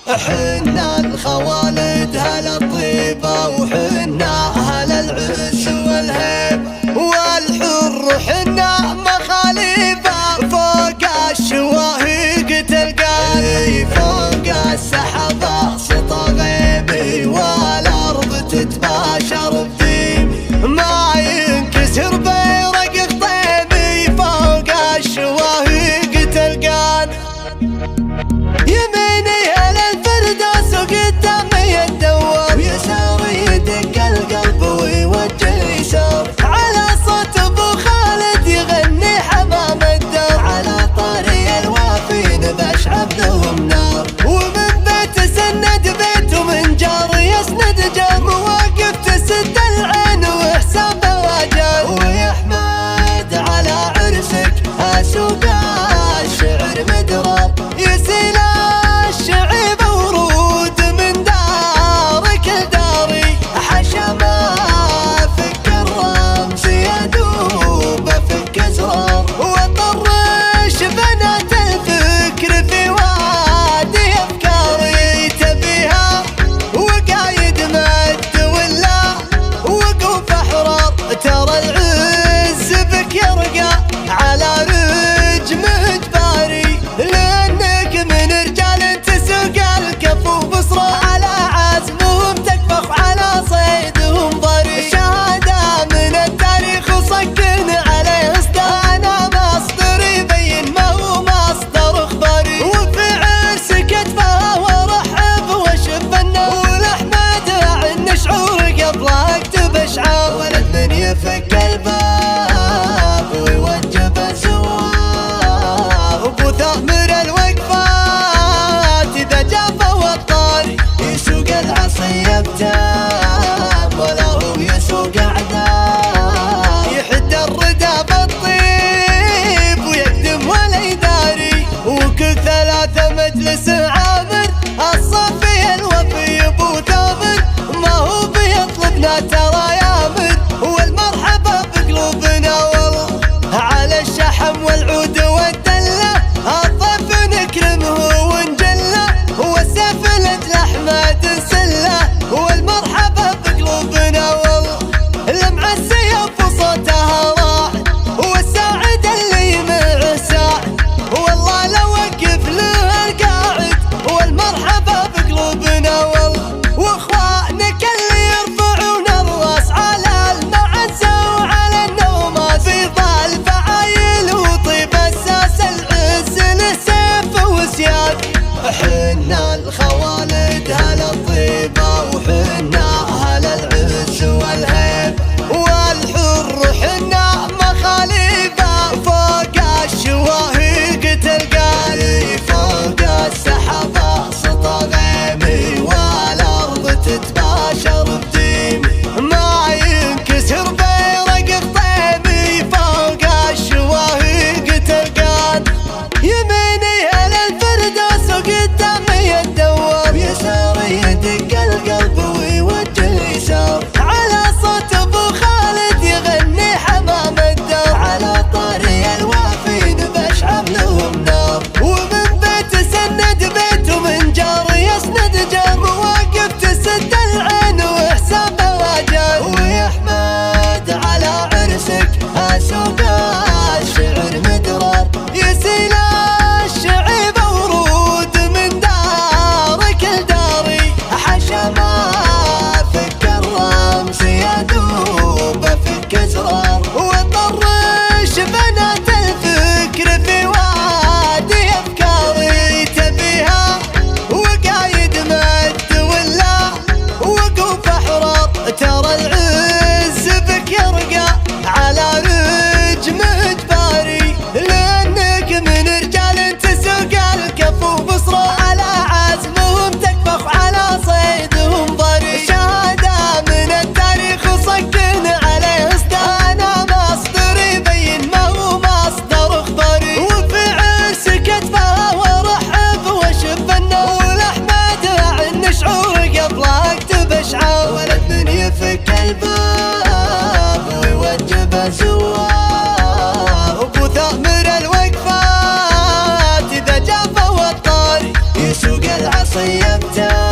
حنا الخوالد هلا الطيبة، وحنا هلا العز والهيبة، والحر حنا مخاليفة فوق الشواهق تلقاني، فوق السحابة سطى غيبي والأرض تتباشر بديمي، ما ينكسر بيرق خطيمي فوق الشواهق تلقاني. يميني هلا الفردوس وقدامي الدوام، ويساري يدق القلب ويوجه يسار، على صوت ابو خالد يغني حمام الدار، على طاري الوافي نبش عبده ومنار، ومن بيت سند بيت ومن جار يسند جار، واقف تسد العين وحسابه واجار، ويحمد على عرسك اسوق الشعر مدرار، يسيل الشعيب ورود من دارك لداري، حشا ما فك الرمز يدوب فك ازرار، وطرش بنات الفكر في وادي افكاري، تبيها وقايد مد ولا وقوف احرار، ترى العز بك يرقى على رجم اجباري، لانك من رجال تسوق الكفو بصرة، على عزمهم تكفخ على صيدهم ضري، شهادة من التاريخ وصكن عليه اصدار، انا مصدر يبين ما هو مصدر اخباري، وفي عرسك اتفه وارحب واشب النار، والاحمد عن شعور قبل اكتب اشعار، ولد من يفك الباب ويوجب الزوار، ابو ثامر الوقفات اذا جاف والطاري، يسوق العصي بتام ولا هو يسوق اعداء، يحد الردى بالطيب ويقدم ولا يداري، وكل ثلاثة مجلس عامر، الصافي الوفي ابو ثامر، ما هو بيطلبنا ترى يامر، والمرحبا بقلوبنا والله، على الشحم والعود والدله، الضيف نكرمه ونجله، والسيف لأحمد نسله، والمرحبا بقلوبنا والله، لمع السيف وصوتها راعي، والساعد اللي معه ساعد، والله لو وقف له القاعد، والمرحبا بقلوبنا والله، واخوانك اللي يرفعون الراس على المعزة وعلى النومات، في ظل فعايل وطيب اساس العز لسيف وسياد، حنا الخوالد هلا الطيبة، وحنا هلا العز والهيبة، والحر حنا مخاليفة فوق الشواهق تلقاني، فوق السحابة سطى غيمي العصية بتاب